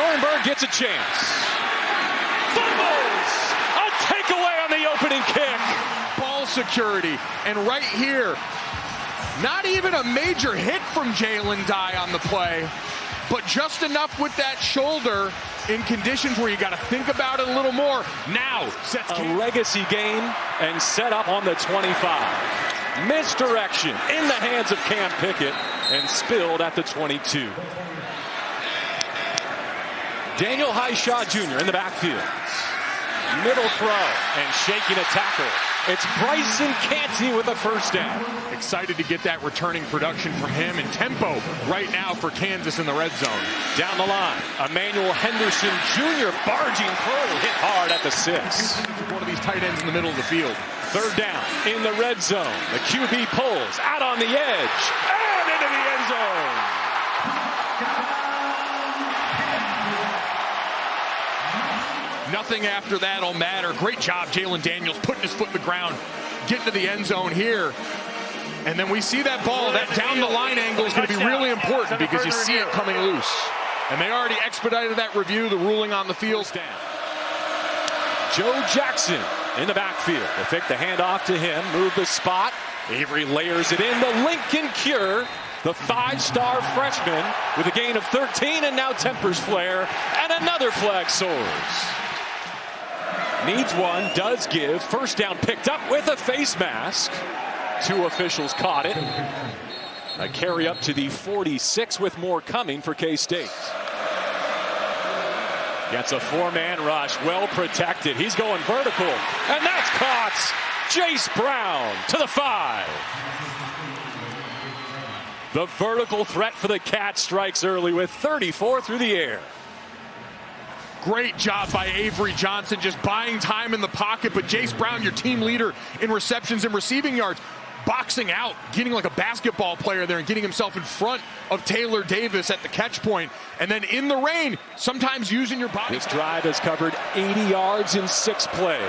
Thornburg gets a chance. Fumbles! A takeaway on the opening kick. Ball security, and right here, not even a major hit from Jalen Dye on the play, but just enough with that shoulder in conditions where you got to think about it a little more. Now sets a legacy game and set up on the 25. Misdirection in the hands of Cam Pickett and spilled at the 22. Daniel Highshaw Jr. in the backfield. Middle throw and shaking a tackle. It's Bryson Canty with a first down. Excited to get that returning production from him, and tempo right now for Kansas in the red zone. Down the line, Emmanuel Henderson Jr. barging through, hit hard at the 6. One of these tight ends in the middle of the field. Third down in the red zone. The QB pulls out on the edge and into the end zone. Nothing after that will matter. Great job, Jalen Daniels, putting his foot in the ground, getting to the end zone here. And then we see that ball, that down the line angle is going to be really important because you see it coming loose. And they already expedited that review, the ruling on the field. Down. Joe Jackson in the backfield. They fake the handoff to him, move the spot. Avery layers it in. The Lincoln Cure, the 5-star freshman with a gain of 13, and now tempers flare, and another flag soars. Needs one, does give. First down picked up with a face mask. 2 officials caught it. A carry up to the 46 with more coming for K-State. Gets a 4-man rush, well protected. He's going vertical, and that's caught. Jace Brown to the 5. The vertical threat for the Cats strikes early with 34 through the air. Great job by Avery Johnson, just buying time in the pocket. But Jace Brown, your team leader in receptions and receiving yards, boxing out, getting like a basketball player there and getting himself in front of Taylor Davis at the catch point. And then in the rain, sometimes using your body. This drive has covered 80 yards in 6 plays.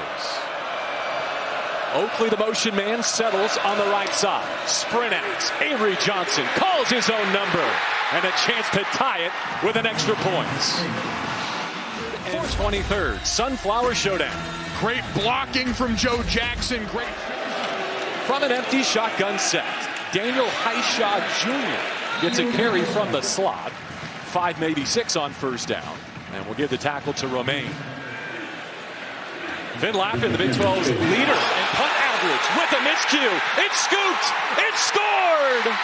Oakley, the motion man, settles on the right side. Sprint acts. Avery Johnson calls his own number. And a chance to tie it with an extra point. And 23rd, Sunflower Showdown. Great blocking from Joe Jackson. Great. From an empty shotgun set, Daniel Highshaw Jr. gets a carry from the slot. 5, maybe 6 on first down. And we'll give the tackle to Romaine. Vin Lappin, the Big 12's leader and punt average with a miscue. It's scooped. It's scored.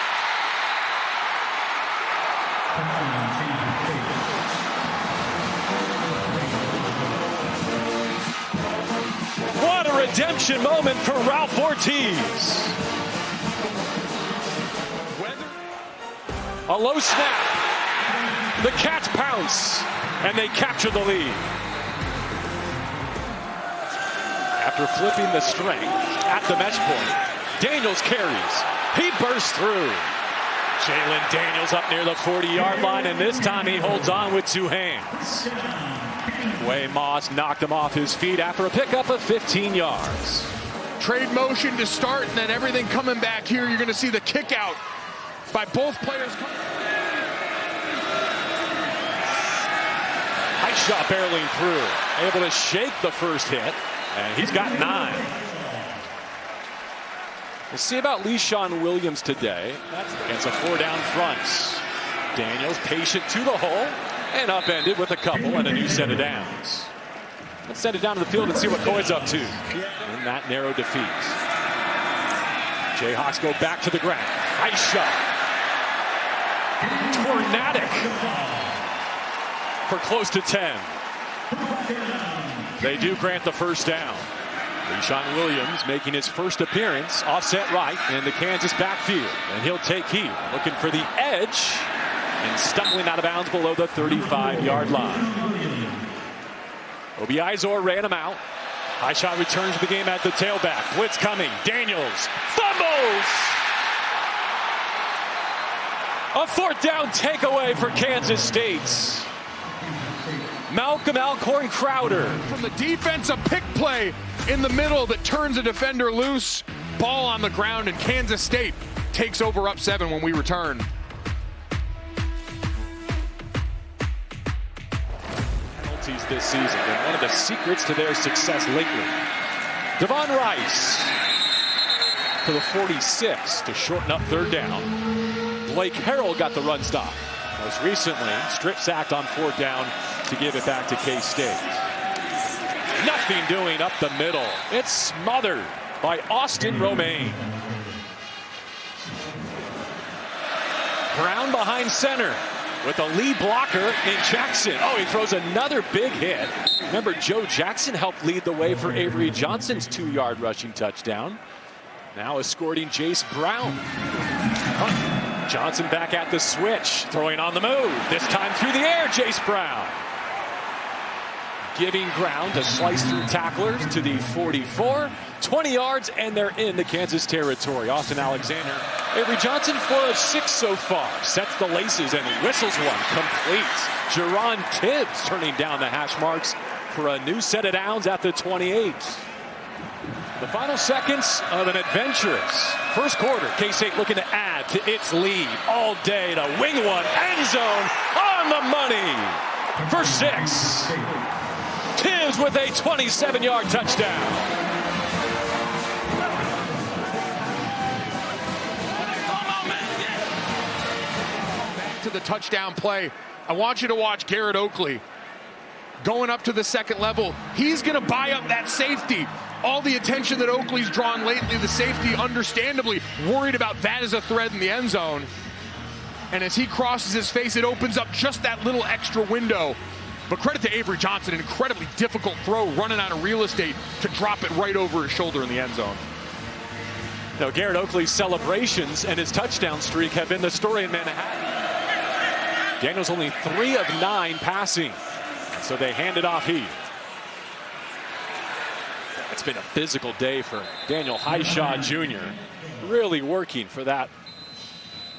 What a redemption moment for Ralph Ortiz. A low snap. The Cats pounce, and they capture the lead. After flipping the strength at the mesh point, Daniels carries. He bursts through. Jalen Daniels up near the 40-yard line, and this time he holds on with 2 hands. Way Moss knocked him off his feet after a pickup of 15 yards. Trade motion to start, and then everything coming back here. You're going to see the kick out by both players. Highshaw barreling through, able to shake the first hit, and he's got 9. We'll see about LeSean Williams today. Against a 4-down front. Daniels patient to the hole and upended with a couple and a new set of downs. Let's send it down to the field and see what Coy's up to in that narrow defeat. Jayhawks go back to the ground. Highshaw. Tornadic for close to 10. They do grant the first down. LeSean Williams making his first appearance, offset right in the Kansas backfield. And he'll take heed, looking for the edge and stumbling out of bounds below the 35-yard line. Obiizor ran him out. Highshaw returns to the game at the tailback. Blitz coming. Daniels fumbles. A 4th down takeaway for Kansas State. Malcolm Alcorn Crowder. From the defense, a pick play in the middle that turns a defender loose. Ball on the ground, and Kansas State takes over up 7 when we return. penalties this season, and one of the secrets to their success lately. Devon Rice to the 46 to shorten up third down. Blake Harrell got the run stop. Most recently, strip sacked on fourth down to give it back to K-State. Nothing doing up the middle. It's smothered by Austin Romaine. Brown behind center with a lead blocker in Jackson. Oh, he throws another big hit. Remember, Joe Jackson helped lead the way for Avery Johnson's 2-yard rushing touchdown. Now escorting Jace Brown. Johnson back at the switch, throwing on the move. This time through the air, Jace Brown. Giving ground to slice through tacklers to the 44. 20 yards, and they're in the Kansas territory. Austin Alexander. Avery Johnson, 4 of 6 so far. Sets the laces and whistles one. Complete. Jerron Tibbs turning down the hash marks for a new set of downs at the 28. The final seconds of an adventurous first quarter. K-State looking to add to its lead all day to wing one. End zone on the money for 6. Tibbs with a 27-yard touchdown. Back to the touchdown play. I want you to watch Garrett Oakley going up to the second level. He's going to buy up that safety. All the attention that Oakley's drawn lately, the safety understandably worried about that as a threat in the end zone. And as he crosses his face, it opens up just that little extra window. But credit to Avery Johnson, an incredibly difficult throw running out of real estate to drop it right over his shoulder in the end zone. Now, Garrett Oakley's celebrations and his touchdown streak have been the story in Manhattan. Daniels only 3 of 9 passing, so they hand it off Heath. It's been a physical day for Daniel Highshaw Jr. Really working for that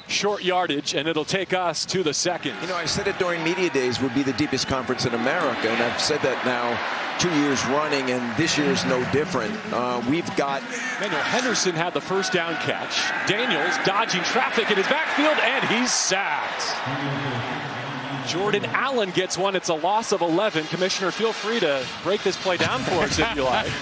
short yardage, and it'll take us to the second. You know, I said it during media days would be the deepest conference in America, and I've said that now 2 years running, and this year is no different. We've got Manuel Henderson had the first down catch. Daniels dodging traffic in his backfield, and he's sacked. Jordan Allen gets one. It's a loss of 11. Commissioner, feel free to break this play down for us if you like.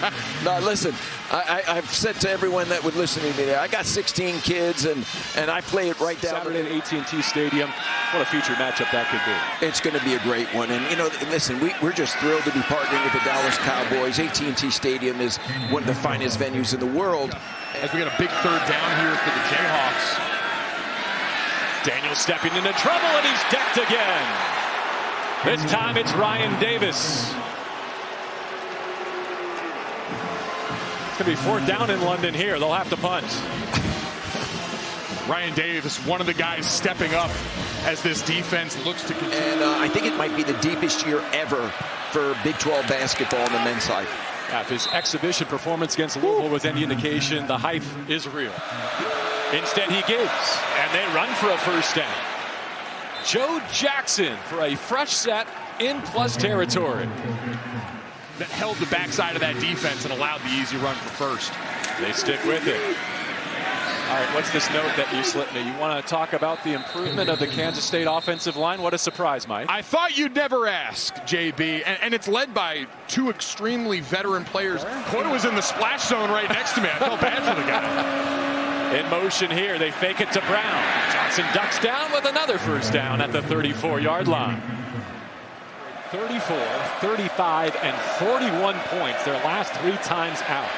No, listen, I've said to everyone that would listen to me today, I got 16 kids, and I play it right down. Saturday at AT&T Stadium. What a future matchup that could be. It's going to be a great one. And, you know, listen, we're just thrilled to be partnering with the Dallas Cowboys. AT&T Stadium is one of the finest venues in the world. As we got a big third down here for the Jayhawks. Daniels stepping into trouble, and he's decked again. This time it's Ryan Davis. It's going to be fourth down in London here. They'll have to punt. Ryan Davis, one of the guys stepping up as this defense looks to continue. And I think it might be the deepest year ever for Big 12 basketball on the men's side. Yeah, if his exhibition performance against Louisville was any indication, the hype is real. Instead, he gives, and they run for a first down. Joe Jackson for a fresh set in plus territory. That held the backside of that defense and allowed the easy run for first. They stick with it. All right, what's this note that you slipped me? You want to talk about the improvement of the Kansas State offensive line? What a surprise, Mike. I thought you'd never ask, JB, and it's led by 2 extremely veteran players. Quota was in the splash zone right next to me. I felt bad for the guy. In motion here, they fake it to Brown. Johnson ducks down with another first down at the 34-yard line. 34, 35, and 41 points their last 3 times out.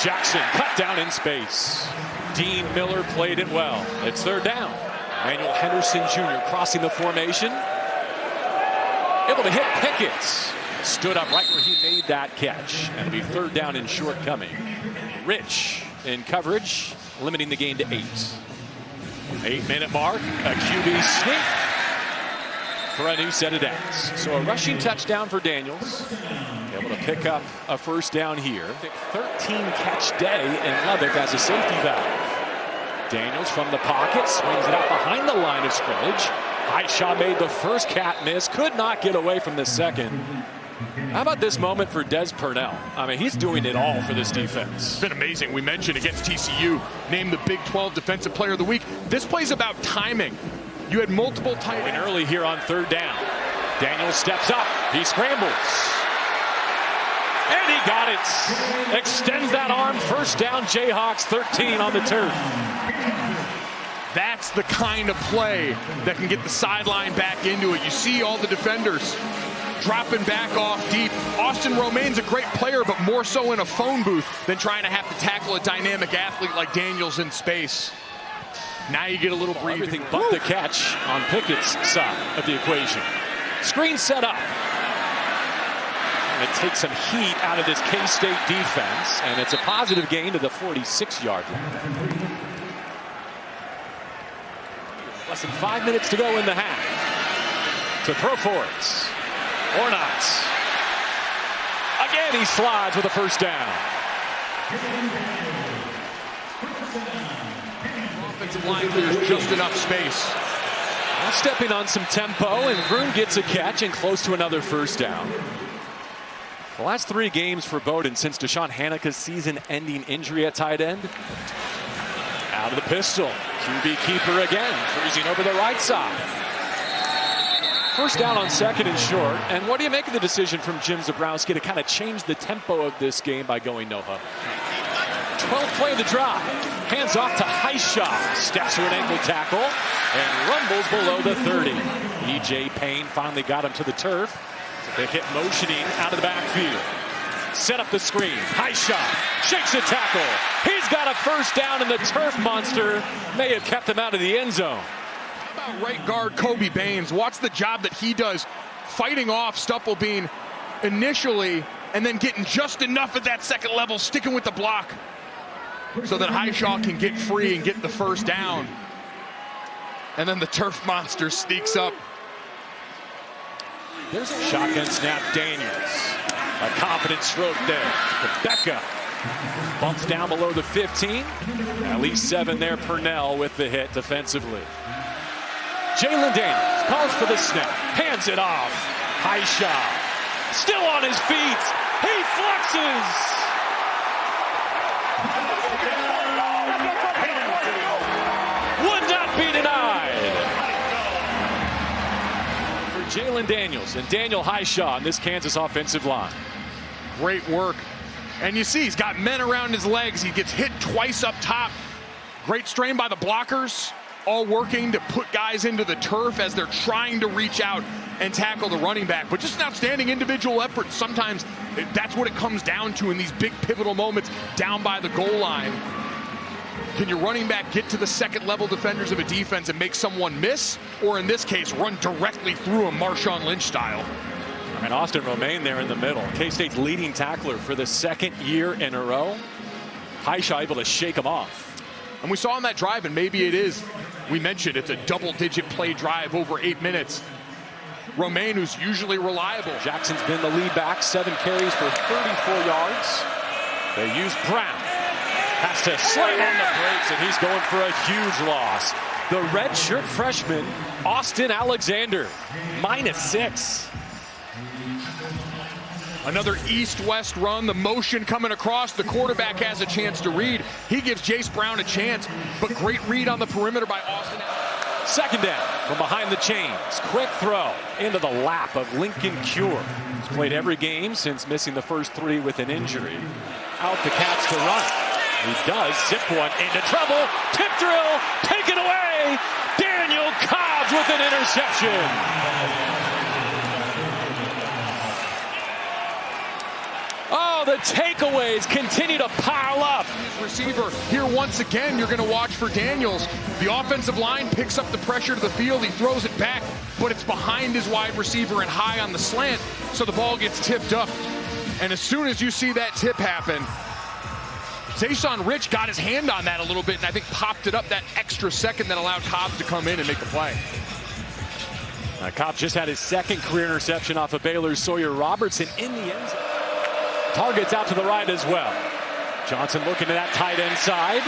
Jackson cut down in space. Dean Miller played it well. It's third down. Manuel Henderson Jr. crossing the formation. Able to hit Pickett. Stood up right where he made that catch. And it'll be third down and short coming. Rich in coverage, limiting the gain to 8. 8-minute mark, a QB sneak for a new set of downs. So a rushing touchdown for Daniels. Able to pick up a first down here. 13-catch day in Lubbock as a safety valve. Daniels from the pocket, swings it out behind the line of scrimmage. Highshaw made the first cat miss, could not get away from the second. How about this moment for Des Purnell? I mean, he's doing it all for this defense. It's been amazing. We mentioned against TCU, named the Big 12 Defensive Player of the Week. This play's about timing. You had multiple tight ends early here on third down. Daniels steps up. He scrambles. And he got it. Extends that arm. First down, Jayhawks 13 on the turf. That's the kind of play that can get the sideline back into it. You see all the defenders dropping back off deep. Austin Romaine's a great player, but more so in a phone booth than trying to have to tackle a dynamic athlete like Daniels in space. Now you get a little breathing. Everything but the catch on Pickett's side of the equation. Screen set up. And it takes some heat out of this K-State defense, and it's a positive gain to the 46-yard line. Less than 5 minutes to go in the half. To throw for it. Or not. Again, he slides with a first down. Offensive line clears just enough space. Now stepping on some tempo, and Groom gets a catch and close to another first down. The last 3 games for Bowdoin since Deshaun Haneke's season-ending injury at tight end. Out of the pistol. QB keeper again, freezing over the right side. First down on second and short. And what do you make of the decision from Jim Zabrowski to kind of change the tempo of this game by going no huddle? 12th play of the drive. Hands off to Highshaw. Steps through an ankle tackle and rumbles below the 30. E.J. Payne finally got him to the turf. They hit motioning out of the backfield. Set up the screen. Highshaw shakes a tackle. He's got a first down, and the turf monster may have kept him out of the end zone. How about right guard Kobe Baines? Watch the job that he does fighting off Stupplebean initially and then getting just enough at that second level, sticking with the block so that Highshaw can get free and get the first down. And then the turf monster sneaks up. There's a shotgun snap. Daniels. A confident stroke there. Rebecca bumps down below the 15. At least 7 there. Purnell with the hit defensively. Jalen Daniels calls for the snap. Hands it off. Highshaw still on his feet. He flexes. Would not be denied. Jalen Daniels and Daniel Highshaw on this Kansas offensive line. Great work. And you see he's got men around his legs. He gets hit twice up top. Great strain by the blockers, all working to put guys into the turf as they're trying to reach out and tackle the running back. But just an outstanding individual effort. Sometimes that's what it comes down to in these big pivotal moments down by the goal line. Can your running back get to the second level defenders of a defense and make someone miss? Or in this case, run directly through him, Marshawn Lynch style? And Austin Romaine there in the middle. K-State's leading tackler for the second year in a row. Highshaw able to shake him off. And we saw on that drive, and maybe it is, we mentioned it's a double-digit play drive over 8 minutes. Romaine, who's usually reliable. Jackson's been the lead back, 7 carries for 34 yards. They use Brown. Has to slam on the brakes, and he's going for a huge loss. The redshirt freshman, Austin Alexander, -6. Another east-west run, the motion coming across. The quarterback has a chance to read. He gives Jace Brown a chance, but great read on the perimeter by Austin. Second down from behind the chains. Quick throw into the lap of Lincoln Cure. He's played every game since missing the first 3 with an injury. Out the Cats to run. He does zip one into trouble. Tip drill taken away. Daniel Cobbs with an interception. Oh, the takeaways continue to pile up. Receiver here once again. You're going to watch for Daniels. The offensive line picks up the pressure to the field. He throws it back, but it's behind his wide receiver and high on the slant, so the ball gets tipped up. And as soon as you see that tip happen, Zayshawn Rich got his hand on that a little bit and I think popped it up that extra second that allowed Cobbs to come in and make the play. Cobb just had his second career interception off of Baylor's Sawyer Robertson in the end zone. Targets out to the right as well. Johnson looking to that tight end side.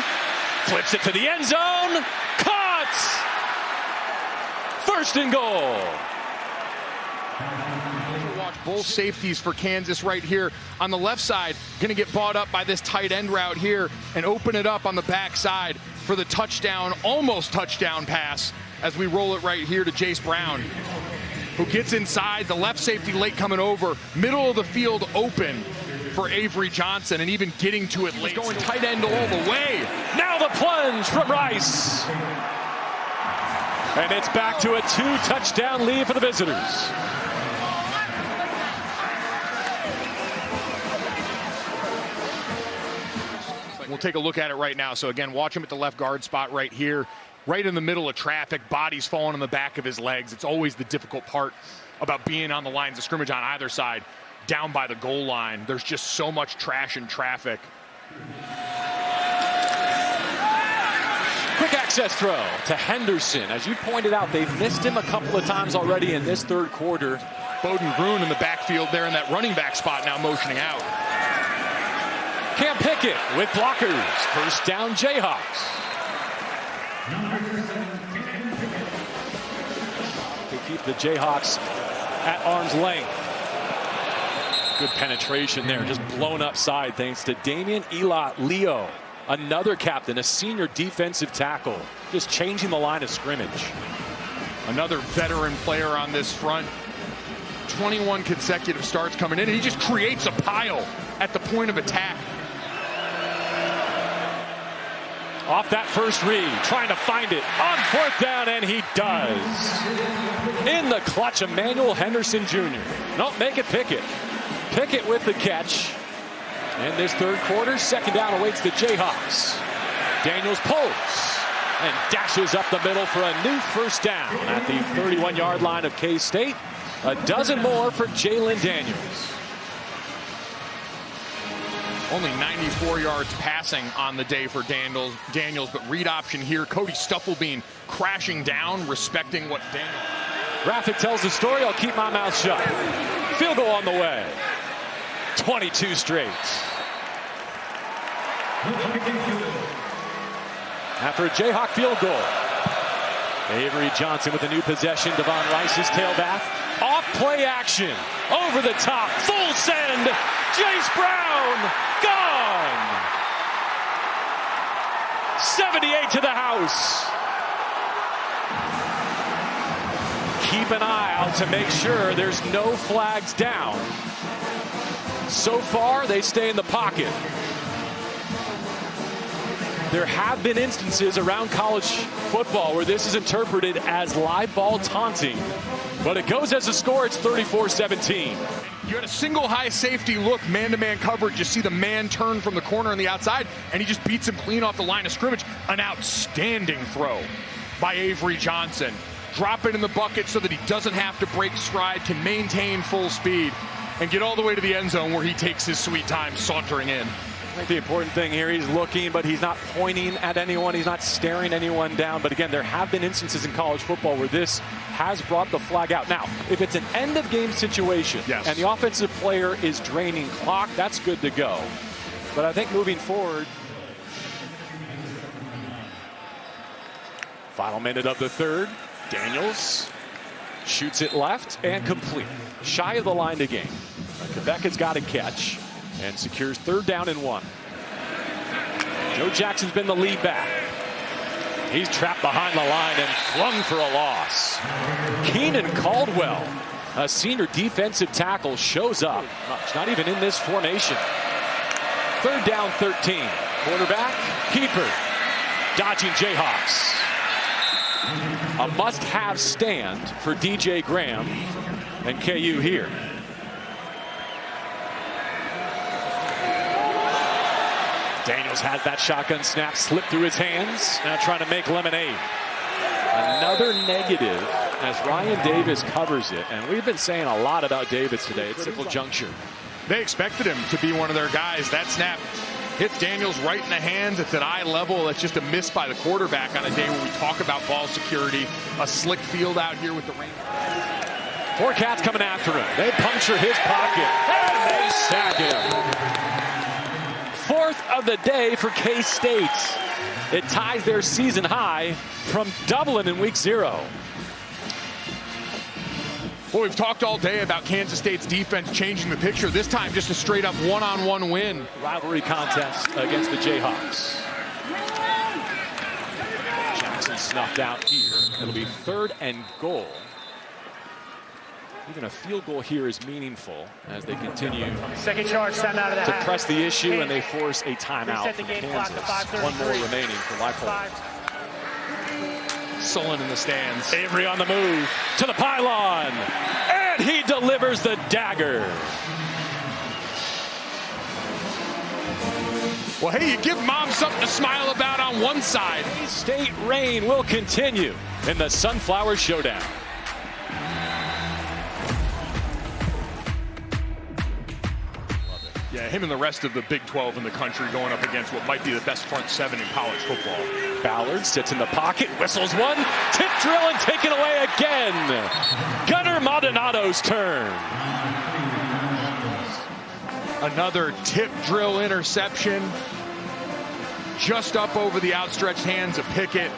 Flips it to the end zone. Caught! First and goal. Watch both safeties for Kansas right here on the left side. Going to get bought up by this tight end route here and open it up on the backside for the touchdown, almost touchdown pass as we roll it right here to Jace Brown. who gets inside. The left safety late coming over. Middle of the field open for Avery Johnson, and even getting to it late. He's going tight end all the way. Now the plunge from Rice. And it's back to a 2-touchdown lead for the visitors. We'll take a look at it right now. So again, watch him at the left guard spot right here, right in the middle of traffic, bodies falling on the back of his legs. It's always the difficult part about being on the lines of scrimmage on either side, down by the goal line. There's just so much trash and traffic. Quick access throw to Henderson. As you pointed out, they've missed him a couple of times already in this third quarter. Bowden Gruen in the backfield there in that running back spot, now motioning out. Cam Pickett with blockers. First down, Jayhawks. They keep the Jayhawks at arm's length. Good penetration there, just blown upside thanks to Damian Leo, another captain, a senior defensive tackle, just changing the line of scrimmage. Another veteran player on this front. 21 consecutive starts coming in, and he just creates a pile at the point of attack. Off that first read, trying to find it on fourth down, and he does. In the clutch, Emmanuel Henderson Jr. Don't make it Pickett. Pickett with the catch. In this third quarter, second down awaits the Jayhawks. Daniels pulls and dashes up the middle for a new first down at the 31-yard line of K-State. A dozen more for Jalen Daniels. Only 94 yards passing on the day for Daniels, but read option here. Cody Stufflebean crashing down, respecting what Daniels. Graphic tells the story. I'll keep my mouth shut. Field goal on the way. 22 straight. After a Jayhawk field goal. Avery Johnson with a new possession. Devon Rice's tailback. Off play action. Over the top. Full send. Jace Brown. Gone. 78 to the house. Keep an eye out to make sure there's no flags down. So far, they stay in the pocket. There have been instances around college football where this is interpreted as live ball taunting, but it goes as a score. It's 34-17. You had a single high safety look, man-to-man coverage. You see the man turn from the corner on the outside, and he just beats him clean off the line of scrimmage. An outstanding throw by Avery Johnson. Drop it in the bucket so that he doesn't have to break stride, can maintain full speed, and get all the way to the end zone where he takes his sweet time sauntering in. I think the important thing here, he's looking, but he's not pointing at anyone. He's not staring anyone down. But again, there have been instances in college football where this has brought the flag out. Now, if it's an end-of-game situation and the offensive player is draining clock, that's good to go. But I think moving forward, final minute of the third, Daniels shoots it left and complete. Shy of the line to gain. Quebec's got a catch and secures third down and 1. Joe Jackson's been the lead back. He's trapped behind the line and flung for a loss. Keenan Caldwell, a senior defensive tackle, shows up. Not even in this formation. Third down 13. Quarterback, keeper, dodging Jayhawks. A must-have stand for DJ Graham and KU here. Daniels has that shotgun snap slip through his hands. Now trying to make lemonade. Another negative as Ryan Davis covers it. And we've been saying a lot about Davis today at Sickle Juncture. They expected him to be one of their guys. That snap hits Daniels right in the hands. It's at eye level. That's just a miss by the quarterback on a day where we talk about ball security. A slick field out here with the rain. 4 Cats coming after him. They puncture his pocket and they sack him. 4th of the day for K-State. It ties their season high from Dublin in week 0. Well, we've talked all day about Kansas State's defense changing the picture. This time, just a straight-up one-on-one win. Rivalry contest against the Jayhawks. Jackson snuffed out here. It'll be 3rd and goal Even a field goal here is meaningful as they continue Second charge, time out of the to half. press the issue, and they force a timeout Reset the from game clock to Kansas. 5:33. One more remaining for Leipold. Sullen in the stands. Avery on the move to the pylon, and he delivers the dagger. Well, hey, you give mom something to smile about on one side. State reign will continue in the Sunflower Showdown. Yeah, him and the rest of the Big 12 in the country going up against what might be the best front seven in college football. Ballard sits in the pocket, whistles one, tip drill, and taken away again. Gunnar Maldonado's turn. Another tip drill interception. Just up over the outstretched hands of Pickett.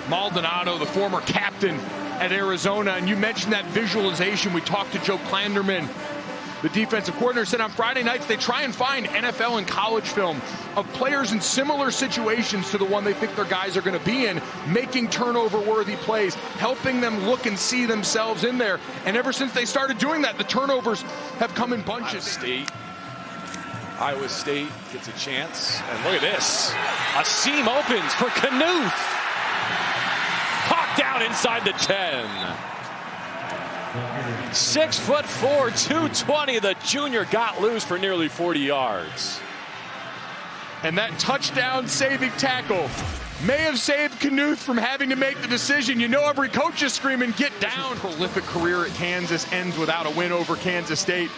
Maldonado, the former captain at Arizona. And you mentioned that visualization. We talked to Joe Klanderman, the defensive coordinator, said on Friday nights they try and find NFL and college film of players in similar situations to the one they think their guys are going to be in, making turnover-worthy plays, helping them look and see themselves in there. And ever since they started doing that, the turnovers have come in bunches. Iowa State gets a chance, and look at this. A seam opens for Knuth. Hawked out inside the 10. 6'4", 220. The junior got loose for nearly 40 yards. And that touchdown saving tackle may have saved Knuth from having to make the decision. You know, every coach is screaming, get down. Prolific career at Kansas ends without a win over Kansas State.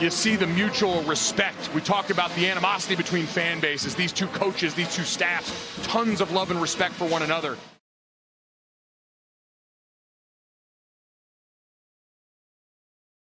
You see the mutual respect. We talked about the animosity between fan bases. These two coaches, these two staffs, tons of love and respect for one another.